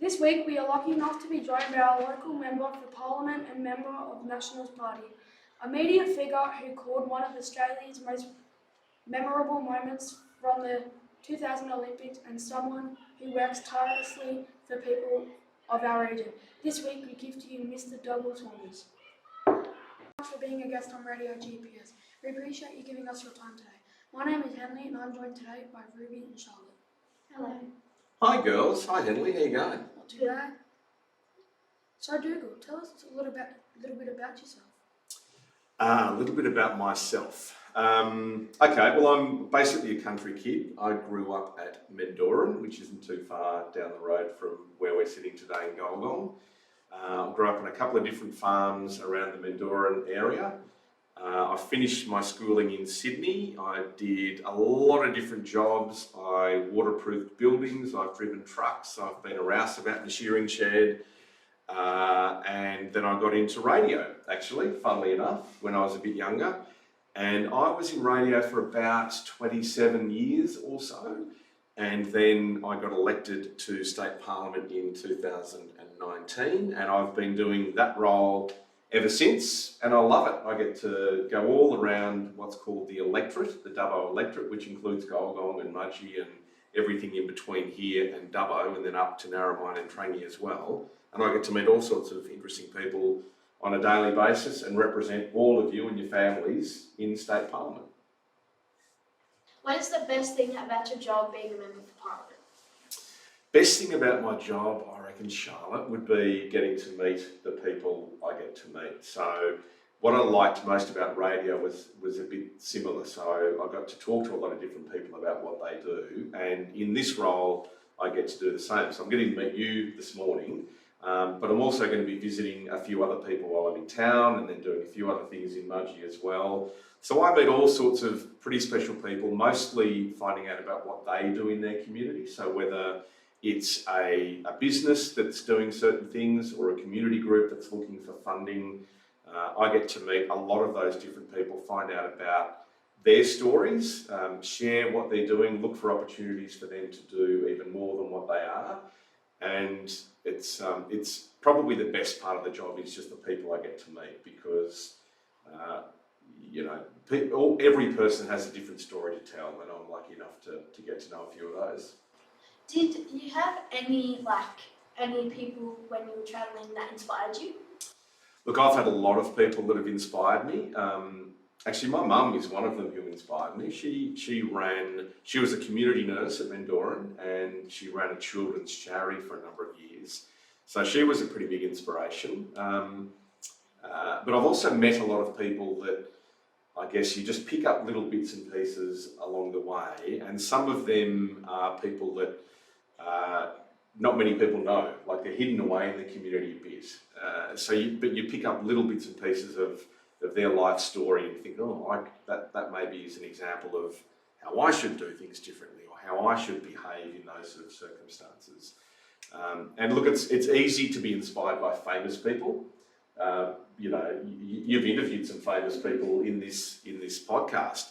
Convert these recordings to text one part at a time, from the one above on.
This week we are lucky enough to be joined by our local Member for Parliament and Member of Nationals Party, a media figure who called one of Australia's most memorable moments from the 2000 Olympics and someone who works tirelessly for people of our region. This week we give to you Mr. Dugald Saunders. Thank you for being a guest on Radio GPS. We appreciate you giving us your time today. My name is Henley and I'm joined today by Ruby and Charlotte. Hello. Hi girls, hi Henley, how you going? Not too bad. So Dugald, tell us a little bit about yourself. A little bit about myself. Okay, well I'm basically a country kid. I grew up at Mendoran, which isn't too far down the road from where we're sitting today in Golgong. I grew up on a couple of different farms around the Mendoran area. I finished my schooling in Sydney. I did a lot of different jobs. I waterproofed buildings, I've driven trucks, I've been a rouseabout in the shearing shed, and then I got into radio, actually, funnily enough, when I was a bit younger. And I was in radio for about 27 years or so, and then I got elected to State Parliament in 2019, and I've been doing that role ever since, and I love it. I get to go all around what's called the electorate, the Dubbo electorate, which includes Golgong and Mudgee and everything in between here and Dubbo, and then up to Narromine and Trangie as well. And I get to meet all sorts of interesting people on a daily basis and represent all of you and your families in State Parliament. What is the best thing about your job being a Member for Parliament? Best thing about my job, I reckon, Charlotte, would be getting to meet the people I get to meet. So what I liked most about radio was a bit similar. So I got to talk to a lot of different people about what they do. And in this role, I get to do the same. So I'm getting to meet you this morning, but I'm also going to be visiting a few other people while I'm in town and then doing a few other things in Mudgee as well. So I meet all sorts of pretty special people, mostly finding out about what they do in their community. So whether it's a business that's doing certain things or a community group that's looking for funding. I get to meet a lot of those different people, find out about their stories, share what they're doing, look for opportunities for them to do even more than what they are. And it's probably the best part of the job is just the people I get to meet because, every person has a different story to tell, and I'm lucky enough to get to know a few of those. Did you have any people when you were travelling that inspired you? Look, I've had a lot of people that have inspired me. Actually, my mum is one of them who inspired me. She was a community nurse at Mendoran and she ran a children's charity for a number of years. So she was a pretty big inspiration. But I've also met a lot of people that I guess you just pick up little bits and pieces along the way, and some of them are people that not many people know, like they're hidden away in the community a bit. But you pick up little bits and pieces of their life story and think, that maybe is an example of how I should do things differently or how I should behave in those sort of circumstances. And look, it's easy to be inspired by famous people. You've interviewed some famous people in this podcast,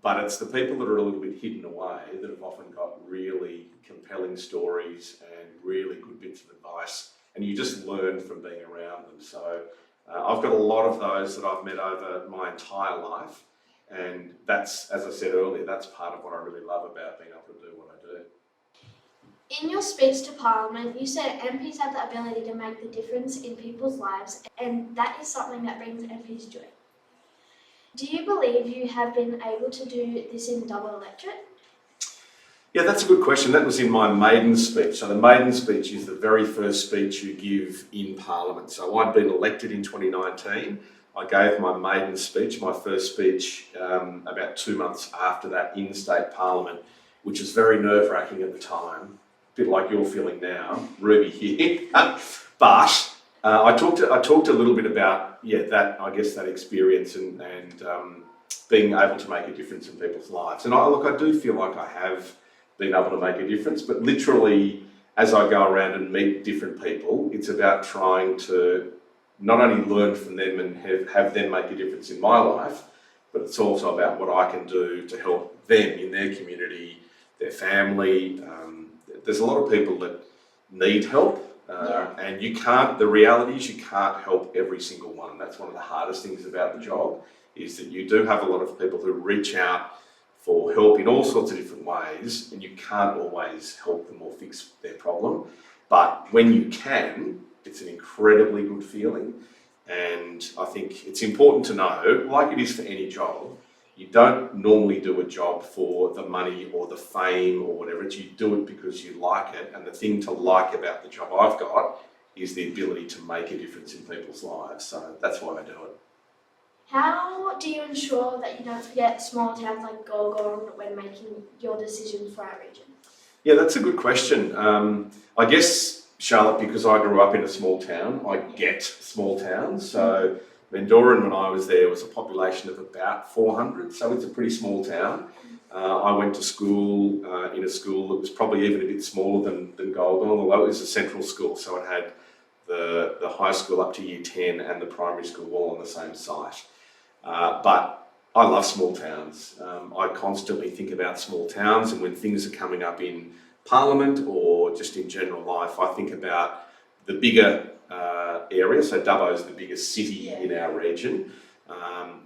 but it's the people that are a little bit hidden away that have often got really compelling stories and really good bits of advice, and you just learn from being around them. So I've got a lot of those that I've met over my entire life, and that's, as I said earlier, that's part of what I really love about being able to do what I do. In your speech to Parliament, you said MPs have the ability to make the difference in people's lives, and that is something that brings MPs joy. Do you believe you have been able to do this in the Dubbo electorate? Yeah, that's a good question. That was in my maiden speech. So the maiden speech is the very first speech you give in Parliament. So I'd been elected in 2019. I gave my maiden speech, my first speech, about 2 months after that in State Parliament, which was very nerve-wracking at the time. A bit like you're feeling now, Ruby here. But I talked a little bit about that experience and being able to make a difference in people's lives. And I do feel like I have been able to make a difference. But literally, as I go around and meet different people, it's about trying to not only learn from them and have them make a difference in my life, but it's also about what I can do to help them in their community, their family. There's a lot of people that need help. And the reality is you can't help every single one. That's one of the hardest things about the job, is that you do have a lot of people who reach out for help in all sorts of different ways, and you can't always help them or fix their problem. But when you can, it's an incredibly good feeling. And I think it's important to know, like it is for any job, you don't normally do a job for the money or the fame or whatever. You do it because you like it. And the thing to like about the job I've got is the ability to make a difference in people's lives. So that's why I do it. How do you ensure that you don't forget small towns like Goulburn when making your decisions for our region? Yeah, that's a good question. I guess, Charlotte, because I grew up in a small town, I get small towns. So Mendoran, when I was there, was a population of about 400, so it's a pretty small town. I went to school in a school that was probably even a bit smaller than Goulburn, although it was a central school, so it had the high school up to year 10 and the primary school all on the same site. But I love small towns. I constantly think about small towns, and when things are coming up in Parliament or just in general life, I think about the bigger area. So Dubbo's the biggest city in our region,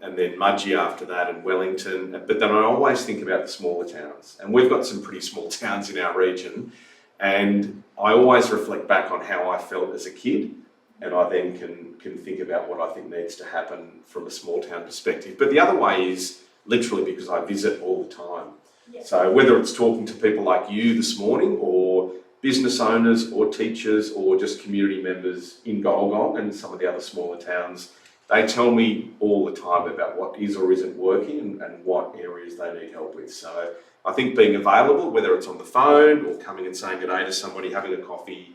and then Mudgee after that, and Wellington. But then I always think about the smaller towns, and we've got some pretty small towns in our region, and I always reflect back on how I felt as a kid, and I then can think about what I think needs to happen from a small town perspective. But the other way is literally because I visit all the time. So whether it's talking to people like you this morning, or business owners or teachers or just community members in Goulburn and some of the other smaller towns, they tell me all the time about what is or isn't working and what areas they need help with. So I think being available, whether it's on the phone or coming and saying good day to somebody, having a coffee,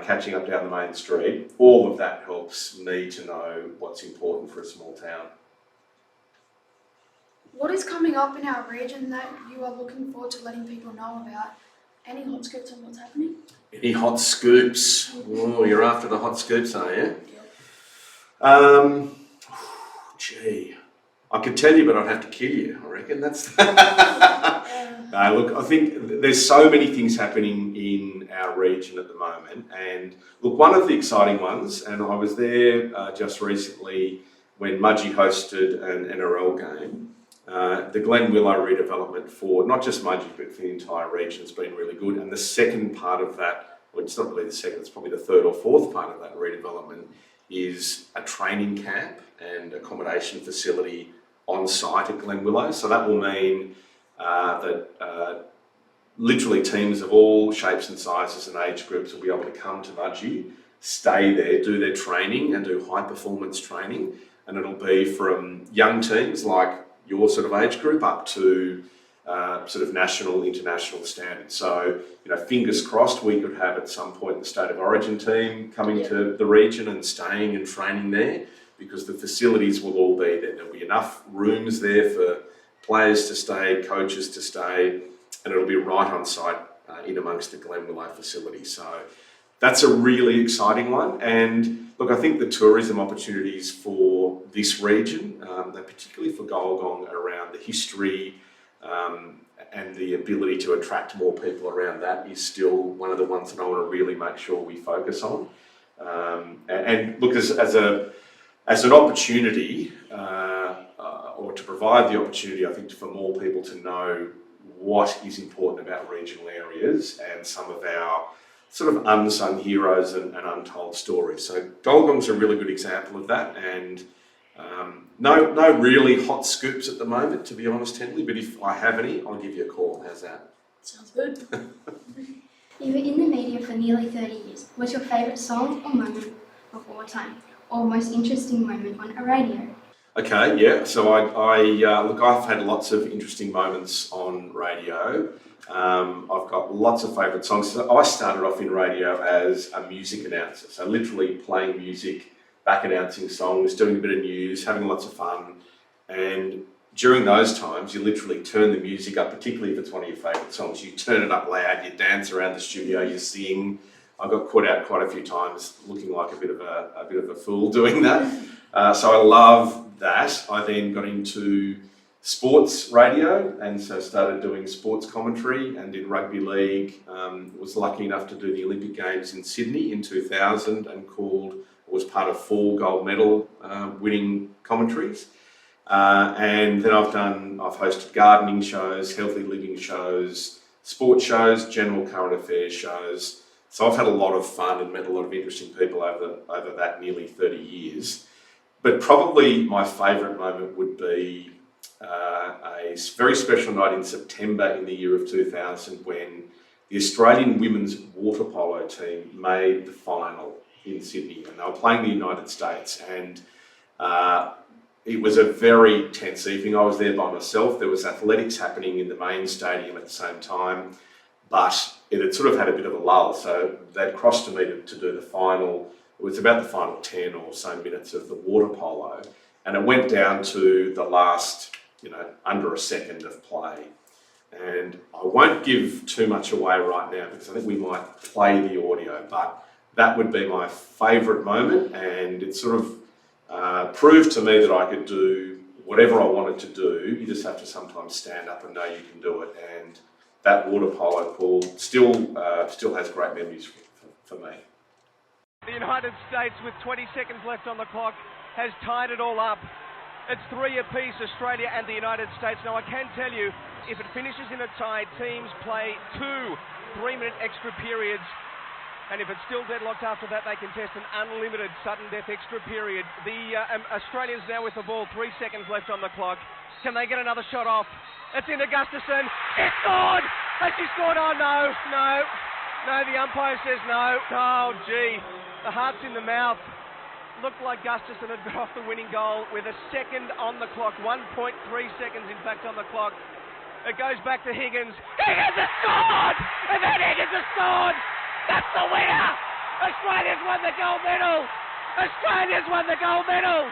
catching up down the main street, all of that helps me to know what's important for a small town. What is coming up in our region that you are looking forward to letting people know about? Any hot scoops on what's happening? Any hot scoops? Oh, you're after the hot scoops, are you? Gee, I could tell you, but I'd have to kill you, I reckon. That's no, look, I think there's so many things happening in our region at the moment. And look, one of the exciting ones, and I was there just recently when Mudgee hosted an NRL game, the Glen Willow redevelopment for not just Mudgee but for the entire region has been really good. And the second part of that, well, it's not really the second, it's probably the third or fourth part of that redevelopment, is a training camp and accommodation facility on site at Glen Willow. So that will mean that literally teams of all shapes and sizes and age groups will be able to come to Mudgee, stay there, do their training and do high performance training. And it'll be from young teams like your sort of age group up to sort of national, international standards. So, you know, fingers crossed we could have at some point the State of Origin team coming to the region and staying and training there, because the facilities will all be there. There'll be enough rooms there for players to stay, coaches to stay, and it'll be right on site in amongst the Glen Willow facility. So that's a really exciting one. And look, I think the tourism opportunities for this region, particularly for Goulburn, around the history and the ability to attract more people around that, is still one of the ones that I want to really make sure we focus on. And look, as an opportunity, or to provide the opportunity, I think, for more people to know what is important about regional areas and some of our sort of unsung heroes and untold stories. So Goulburn's a really good example of that, and no really hot scoops at the moment, to be honest, Henley, but if I have any, I'll give you a call. How's that? Sounds good. You were in the media for nearly 30 years. What's your favourite song or moment of all time, or most interesting moment on a radio? Okay, yeah. So look, I've had lots of interesting moments on radio. I've got lots of favourite songs. So I started off in radio as a music announcer, so literally playing music, back announcing songs, doing a bit of news, having lots of fun. And during those times, you literally turn the music up, particularly if it's one of your favourite songs. You turn it up loud, you dance around the studio, you sing. I got caught out quite a few times looking like a bit of a fool doing that. So I love that. I then got into sports radio, and so started doing sports commentary and did rugby league. Was lucky enough to do the Olympic Games in Sydney in 2000 and was part of 4 gold medal winning commentaries. And then I've hosted gardening shows, healthy living shows, sports shows, general current affairs shows. So I've had a lot of fun and met a lot of interesting people over that nearly 30 years. But probably my favourite moment would be a very special night in September in the year of 2000 when the Australian women's water polo team made the final in Sydney, and they were playing the United States, and it was a very tense evening. I was there by myself. There was athletics happening in the main stadium at the same time, but it had sort of had a bit of a lull, so they'd crossed to me to do the final. It was about the final 10 or so minutes of the water polo, and it went down to the last, under a second of play. And I won't give too much away right now because I think we might play the audio, but that would be my favourite moment, and it sort of proved to me that I could do whatever I wanted to do. You just have to sometimes stand up and know you can do it, and that water polo pool still has great memories for me. The United States, with 20 seconds left on the clock, has tied it all up. It's 3 apiece, Australia and the United States. Now, I can tell you, if it finishes in a tie, teams play 2 3-minute extra periods. And if it's still deadlocked after that, they contest an unlimited sudden death extra period. The Australians now with the ball, 3 seconds left on the clock. Can they get another shot off? It's into Gustafson. It's scored! Has she scored? Oh, no, the umpire says no. Oh, gee, the heart's in the mouth. Looked like Gustafson had got off the winning goal with a second on the clock, 1.3 seconds in fact on the clock. It goes back to Higgins. Higgins has scored! And then Higgins has scored! That's the winner! Australia's won the gold medal! Australia's won the gold medal!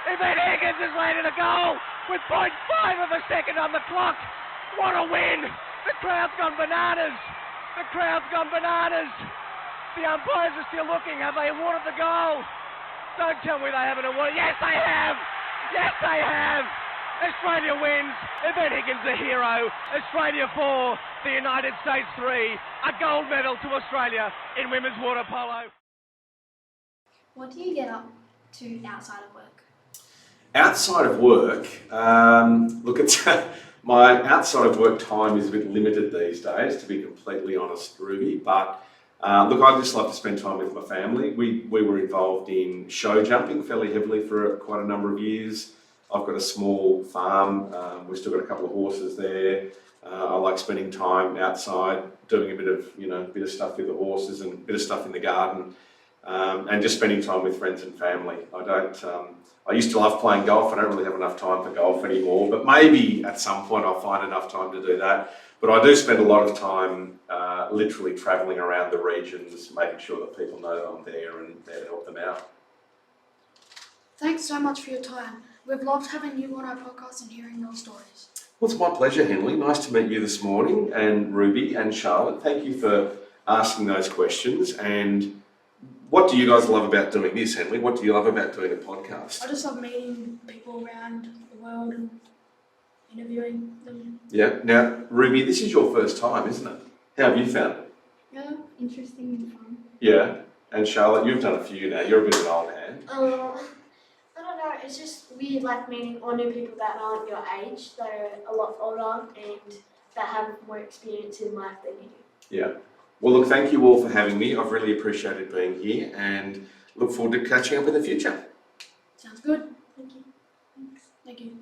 Yvette Higgins has landed a goal with 0.5 of a second on the clock. What a win! The crowd's gone bananas! The crowd's gone bananas! The umpires are still looking. Have they awarded the goal? Don't tell me they haven't awarded. Yes, they have! Yes, they have! Australia wins. Yvette Higgins a hero. Australia 4, the United States 3. A gold medal to Australia in women's water polo. What do you get up to outside of work? Outside of work, my outside of work time is a bit limited these days, to be completely honest, Ruby. But I just love to spend time with my family. We were involved in show jumping fairly heavily for quite a number of years. I've got a small farm. We've still got a couple of horses there. I like spending time outside, doing a bit of stuff with the horses and a bit of stuff in the garden, and just spending time with friends and family. I used to love playing golf. I don't really have enough time for golf anymore, but maybe at some point I'll find enough time to do that. But I do spend a lot of time literally travelling around the regions, making sure that people know that I'm there and there to help them out. Thanks so much for your time. We've loved having you on our podcast and hearing your stories. Well, it's my pleasure, Henley. Nice to meet you this morning, and Ruby and Charlotte. Thank you for asking those questions. And what do you guys love about doing this, Henley? What do you love about doing a podcast? I just love meeting people around the world and interviewing them. Yeah. Now, Ruby, this is your first time, isn't it? How have you found it? Yeah, interesting and fun. Yeah. And Charlotte, you've done a few now. You're a bit of an old hand. I don't know, it's just weird like meeting all new people that aren't your age, that are a lot older and that have more experience in life than you do. Yeah. Well, look, thank you all for having me. I've really appreciated being here and look forward to catching up in the future. Sounds good. Thank you. Thank you.